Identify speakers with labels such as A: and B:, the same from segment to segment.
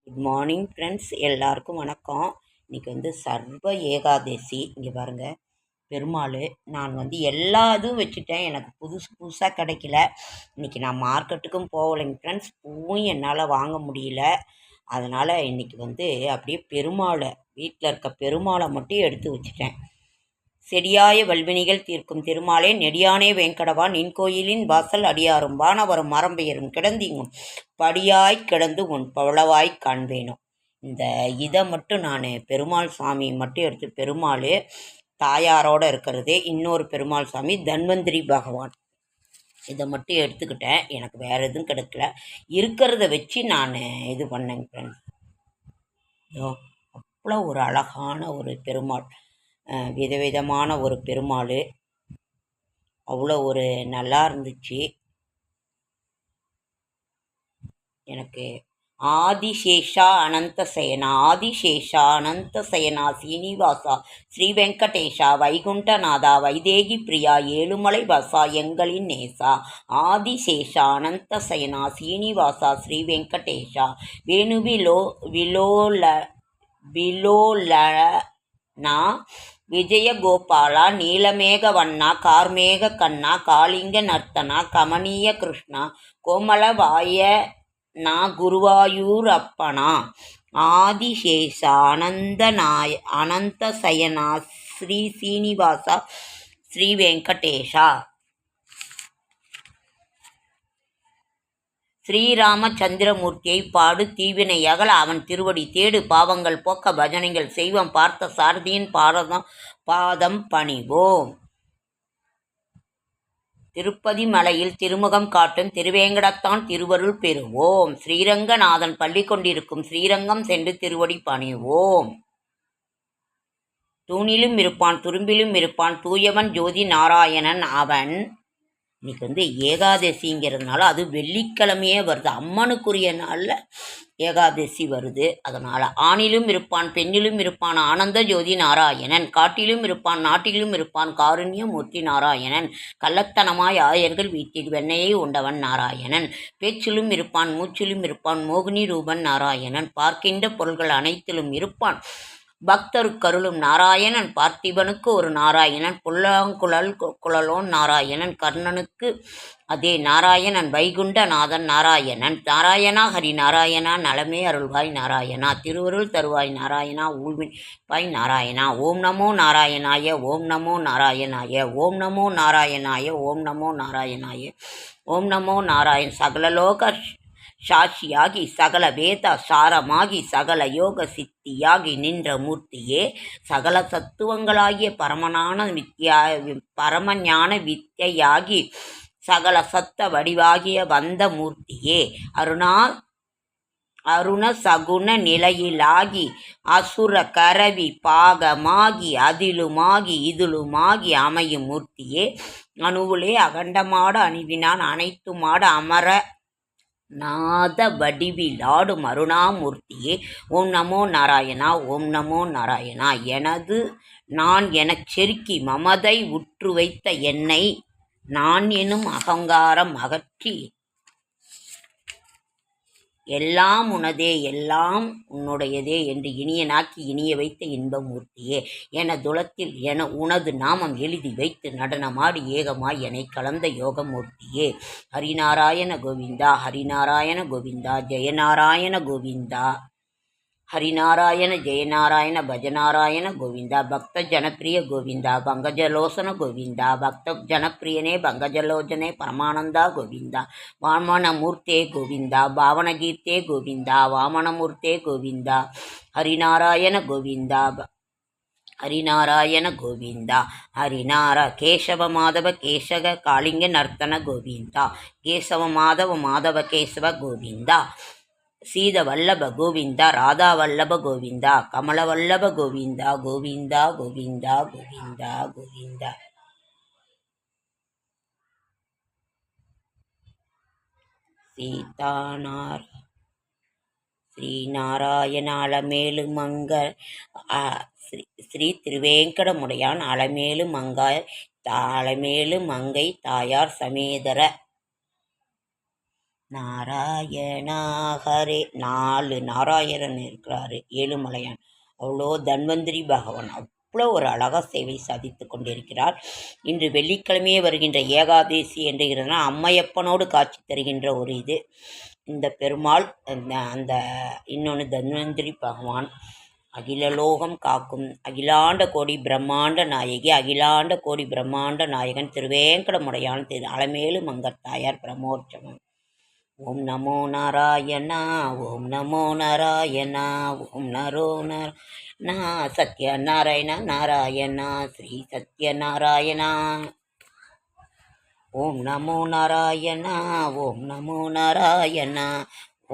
A: Good morning friends, எல்லாருக்கும் வணக்கம். இன்றைக்கி சர்வ ஏகாதசி. இங்கே பாருங்கள், பெருமாள். நான் எல்லா இதுவும் வச்சுட்டேன், எனக்கு புதுசு புதுசாக கிடைக்கல. இன்றைக்கி நான் மார்க்கெட்டுக்கும் போகலைங்க ஃப்ரெண்ட்ஸ், பூவும் என்னால் வாங்க முடியல. அதனால் இன்றைக்கி அப்படியே பெருமாளை, வீட்டில் இருக்க பெருமாளை மட்டும் எடுத்து வச்சுட்டேன். செடியாய வல்வினிகள் தீர்க்கும் திருமாலே, நெடியானே வேங்கடவா, நின் கோயிலின் வாசல் அடியாரும் வானவரும் மரம்பெயரும் கிடந்தீங்கும் படியாய் கிடந்து உன் பவளவாய் காண்பேனும். இந்த இதை மட்டும் நான் பெருமாள் சாமி மட்டும் எடுத்து, பெருமாள் தாயாரோடு இருக்கிறது, இன்னொரு பெருமாள் சாமி தன்வந்திரி பகவான், இதை மட்டும் எடுத்துக்கிட்டேன். எனக்கு வேறு எதுவும் கிடைக்கல, இருக்கிறத வச்சு நான் இது பண்ணேங்க ஃப்ரெண்ட்ஸ். அவ்வளோ ஒரு அழகான ஒரு பெருமாள், விதவிதமான ஒரு பெருமாள், அவ்வளோ ஒரு நல்லா இருந்துச்சு எனக்கு. ஆதிசேஷா அனந்த சயனா, ஆதிசேஷா அனந்த சயனா, சீனிவாசா ஸ்ரீ வெங்கடேஷா, வைகுண்டநாதா, வைதேகி பிரியா, ஏழுமலை வாசா, எங்களின் நேசா. ஆதிசேஷா அனந்த சயனா, சீனிவாசா ஸ்ரீ வெங்கடேஷா, வேணுவிலோ விலோலனா, விஜயகோபாலா, நீலமேக வண்ணா, கார்மேக கண்ணா, காளிங்க நர்த்தனா, கமனீய கிருஷ்ணா, கோமலவாய நா, குருவாயூர் அப்பனா. ஆதிசேஷா அனந்த சயனா, ஸ்ரீ சீனிவாசா ஸ்ரீ வெங்கடேஷா. ஸ்ரீராமச்சந்திரமூர்த்தியை பாடு, தீவினை அகல அவன் திருவடி தேடு, பாவங்கள் போக்க பஜனைகள் செய்வோம், பார்த்த சாரதியின் பாதம் பணிவோம். திருப்பதி மலையில் திருமுகம் காட்டும் திருவேங்கடத்தான் திருவருள் பெறுவோம். ஸ்ரீரங்கநாதன் பள்ளி கொண்டிருக்கும் ஸ்ரீரங்கம் சென்று திருவடி பணிவோம். தூணிலும் இருப்பான் துரும்பிலும் இருப்பான் தூயவன் ஜோதி நாராயணன் அவன். இன்னைக்கு ஏகாதசிங்கிறதுனால அது வெள்ளிக்கிழமையே வருது, அம்மனுக்குரிய நாளில் ஏகாதசி வருது. அதனால் ஆணிலும் இருப்பான் பெண்ணிலும் இருப்பான் ஆனந்த ஜோதி நாராயணன், காட்டிலும் இருப்பான் நாட்டிலும் இருப்பான் காருண்யமூர்த்தி நாராயணன், கள்ளத்தனமாய் ஆயர்கள் வீட்டில் வெண்ணையை உண்டவன் நாராயணன், பேச்சிலும் இருப்பான் மூச்சிலும் இருப்பான் மோகினி ரூபன் நாராயணன், பார்க்கின்ற பொருள்கள் அனைத்திலும் இருப்பான் பக்தருக்கருளும் நாராயணன், பார்த்திபனுக்கு ஒரு நாராயணன், குழலோன் நாராயணன், கர்ணனுக்கு அதே நாராயணன், வைகுண்டநாதன் நாராயணன். நாராயணா ஹரி நாராயணா, நலமே அருள்வாய் நாராயணா, திருவருள் தருவாய் நாராயணா, ஊழ்விப்பாய் நாராயணா. ஓம் நமோ நாராயணாய, ஓம் நமோ நாராயணாய, ஓம் நமோ நாராயணாய, ஓம் நமோ நாராயணாய, ஓம் நமோ நாராயண். சகலலோக சாட்சியாகி சகல வேத சாரமாகி சகல யோக சித்தியாகி நின்ற மூர்த்தியே, சகல சத்துவங்களாகிய பரமஞான வித்யாகி சகல சத்த வடிவாகிய வந்த மூர்த்தியே, அருண சகுண நிலையிலாகி அசுர கரவி பாகமாகி அதிலுமாகி இதிலுமாகி அமையும் மூர்த்தியே, அணுவுலே அகண்டமாட அணிவினான் அனைத்துமாட அமர நாத வடிவிலாடும் அருணாமூர்த்தியே, ஓம் நமோ நாராயணா, ஓம் நமோ நாராயணா. நான் எனச் செருக்கி மமதை உற்று வைத்த என்னை நான் எனும் அகங்காரம் அகற்றி, எல்லாம் உனதே எல்லாம் உன்னுடையதே என்று இனியனாக்கி இனிய வைத்த இன்பமூர்த்தியே, துளத்தில் உனது நாமம் எழுதி வைத்து நடனமாடி ஏகமாய் என கலந்த யோகமூர்த்தியே. ஹரிநாராயண கோவிந்தா, ஹரிநாராயண கோவிந்தா, ஜெயநாராயண கோவிந்தா, ஹரிநாராயண ஜெயநாராயண பஜநாராயண கோவிந்தா, பக்த ஜனப்பிரிய கோவிந்தா, பங்கஜலோசன கோவிந்தா, பக்த ஜனப்பிரியனே பங்கஜலோச்சனே பரமானந்தா கோவிந்தா, வாமனமூர்த்தே கோவிந்தா, பாவனகீர்த்தே கோவிந்தா, வாமனமூர்த்தே கோவிந்தா, ஹரிநாராயண கோவிந்தா, ஹரிநாராயண கோவிந்தா, கேசவ மாதவ கேசக காளிங்க நர்த்தன கோவிந்தா, கேசவ மாதவ மாதவ கேசவ கோவிந்தா, சீத வல்லப கோவிந்தா, ராதா வல்லப கோவிந்தா, கமல வல்லப கோவிந்தா, கோவிந்தா கோவிந்தா கோவிந்தா கோவிந்தா. சீதானார் ஸ்ரீநாராயண அலமேலு மங்க ஸ்ரீ திருவேங்கடமுடையான் அலமேலு மங்கை தாயார் சமேதர நாராயணா ஹரே. 4 நாராயணன் இருக்கிறாரு ஏழுமலையான். அவ்வளோ தன்வந்திரி பகவான் அவ்வளோ ஒரு அழகாக சேவை சாதித்து கொண்டிருக்கிறார். இன்று வெள்ளிக்கிழமையே வருகின்ற ஏகாதேசி என்றுகிறதுனா அம்மையப்பனோடு காட்சி தருகின்ற ஒரு இது இந்த பெருமாள். அந்த இன்னொன்று தன்வந்திரி பகவான் அகிலலோகம் காக்கும் அகிலாண்ட கோடி பிரம்மாண்ட நாயகி அகிலாண்ட கோடி பிரம்மாண்ட நாயகன் திருவேங்கடமுடையான் திரு அலமேலு மங்கத்தாயார் பிரம்மோற்சவம். ஓம் நமோ நாராயணா ஓம் நமோ நாராயணா ஓம் நரோ நா சத்யநாராயண நாராயணா ஸ்ரீ சத்யநாராயணா. ஓம் நமோ நாராயணா ஓம் நமோ நாராயணா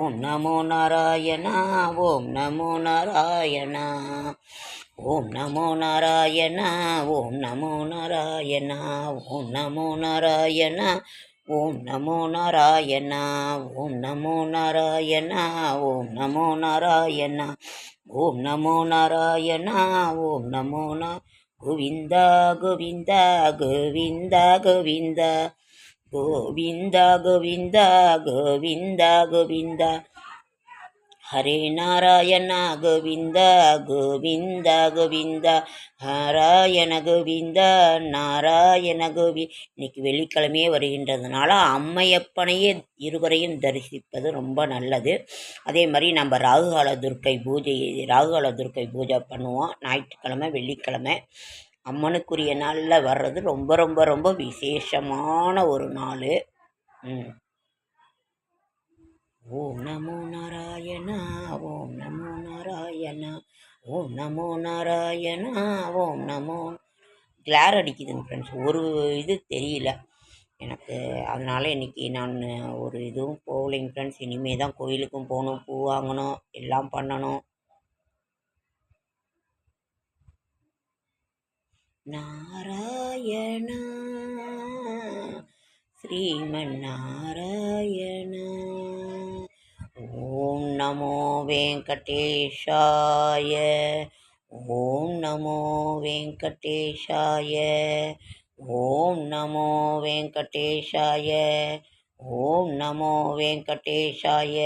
A: ஓம் நமோ நாராயணா ஓம் நமோ நாராயணா ஓம் நமோ நாராயணா ஓம் நமோ நாராயணா ஓம் நமோ நாராயணா ஓம் நமோ நாராயணா ஓம் நமோ நாராயணா ஓம் நமோ நாராயணா ஓம் நமோ நாராயணா ஓம் நமோ கோவிந்தா கோவிந்தா கோவிந்தா கோவிந்தா கோவிந்தா கோவிந்தா கோவிந்தா கோவிந்தா ஹரே நாராயணா கோவிந்தா கோவிந்தா கோவிந்தா நாராயண கோவிந்தா நாராயண இன்னைக்கு வெள்ளிக்கிழமையே வருகின்றதுனால அம்மையப்பனையே இருவரையும் தரிசிப்பது ரொம்ப நல்லது. அதே மாதிரி நம்ம ராகுகால துர்க்கை பூஜை பண்ணுவோம். ஞாயிற்றுக்கிழமை வெள்ளிக்கிழமை அம்மனுக்குரிய நாளில் வர்றது ரொம்ப ரொம்ப ரொம்ப விசேஷமான ஒரு நாள். ஓம் நமோ நாராயணா ஓம் நமோ நாராயணா ஓம் நமோ நாராயணா ஓம் நமோ. கிளார் அடிக்குதுங்க ஃப்ரெண்ட்ஸ், ஒரு இது தெரியல எனக்கு. அதனால் இன்றைக்கி நான் ஒரு இதுவும் போகலைங்க ஃப்ரெண்ட்ஸ். இனிமேல் தான் கோயிலுக்கும் போகணும், பூ வாங்கணும், எல்லாம் பண்ணணும். நாராயணா ஸ்ரீமன் நாராயணா. ஓம் நமோ வெங்கடேஷாய ஓம் நமோ வெங்கடேஷாய ஓம் நமோ வெங்கடேஷாய ஓம் நமோ வெங்கடேஷாய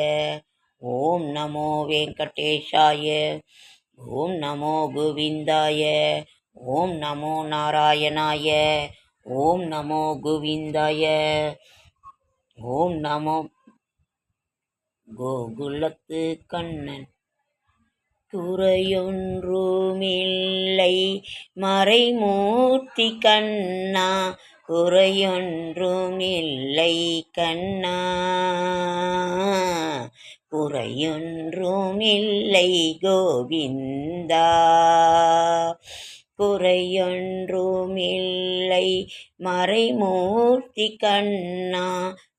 A: ஓம் நமோ வெங்கடேஷாய ஓம் நமோ கோவிந்தாய ஓம் நமோ நாராயணாய ஓம் நமோ கோவிந்தாய ஓம் நமோ கோகுலத்து கண்ணன். குறையொன்றுமில்லை மறைமூர்த்தி கண்ணா குறையொன்றுமில்லை கண்ணா குறையொன்றுமில்லை கோவிந்தா குறையொன்றுமில்லை மறைமூர்த்தி கண்ணா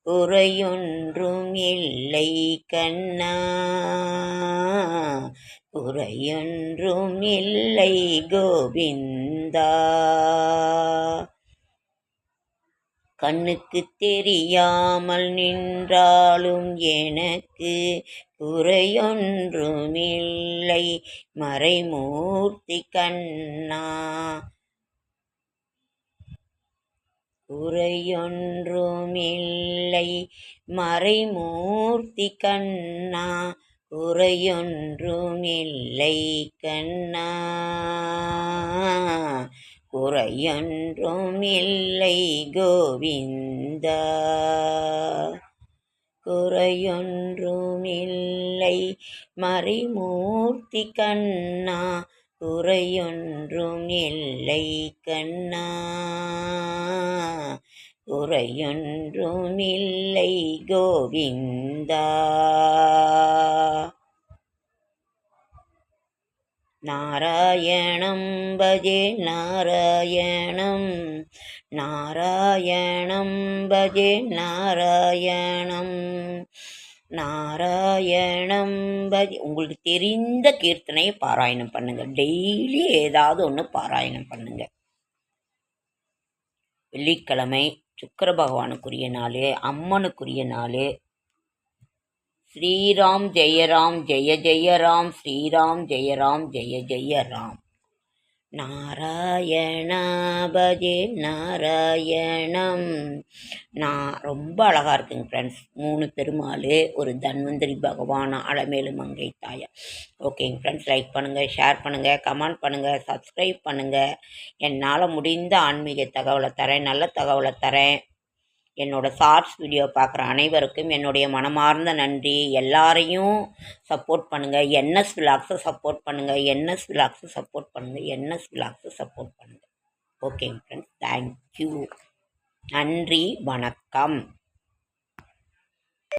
A: குறையொன்றும் இல்லை கண்ணா குறையொன்றும் இல்லை கோவிந்தா. கண்ணுக்கு தெரியாமல் நின்றாலும் எனக்கு குறையொன்றுமில்லை மறைமூர்த்தி கண்ணா குறையொன்றுமில்லை மறைமூர்த்தி கண்ணா குறையொன்றுமில்லை கண்ணா குறையொன்றுமில்லை கோவிந்தா குறையொன்றுமில்லை மறைமூர்த்தி கண்ணா குறையொன்றும் இல்லை கண்ணா குறையொன்றும் இல்லை கோவிந்தா. நாராயணம் பஜே நாராயணம் நாராயணம் பஜே நாராயணம் நாராயணம் பஜே. உங்களுக்கு தெரிந்த கீர்த்தனையை பாராயணம் பண்ணுங்க. டெய்லி ஏதாவது ஒன்று பாராயணம் பண்ணுங்க. வெள்ளிக்கிழமை சுக்கிர பகவானுக்குரிய நாள், அம்மனுக்குரிய நாள். ஸ்ரீராம் ஜெயராம் ஜெய ஜெய ராம் ஸ்ரீராம் ஜெயராம் ஜெய ஜெய ராம். நாராயணா பஜே நாராயணம். நான் ரொம்ப அழகாக இருக்குங்க ஃப்ரெண்ட்ஸ். 3 பெருமாள், ஒரு தன்வந்திரி பகவான், அலமேலு மங்கை தாயார். ஓகேங்க ஃப்ரெண்ட்ஸ், லைக் பண்ணுங்கள், ஷேர் பண்ணுங்கள், கமெண்ட் பண்ணுங்கள், சப்ஸ்கிரைப் பண்ணுங்கள். என்னால் முடிந்த ஆன்மீக தகவலை தரேன், நல்ல தகவலை தரேன். என்னோடய ஷார்ட்ஸ் வீடியோ பார்க்குற அனைவருக்கும் என்னுடைய மனமார்ந்த நன்றி. எல்லாரையும் சப்போர்ட் பண்ணுங்கள். என்எஸ் விலாக்ஸை சப்போர்ட் பண்ணுங்கள், என்எஸ் விலாக்ஸை சப்போர்ட் பண்ணுங்கள், என்எஸ் விலாக்ஸை சப்போர்ட் பண்ணுங்கள். ஓகேங்க ஃப்ரெண்ட்ஸ், தேங்க்யூ. நன்றி, வணக்கம்.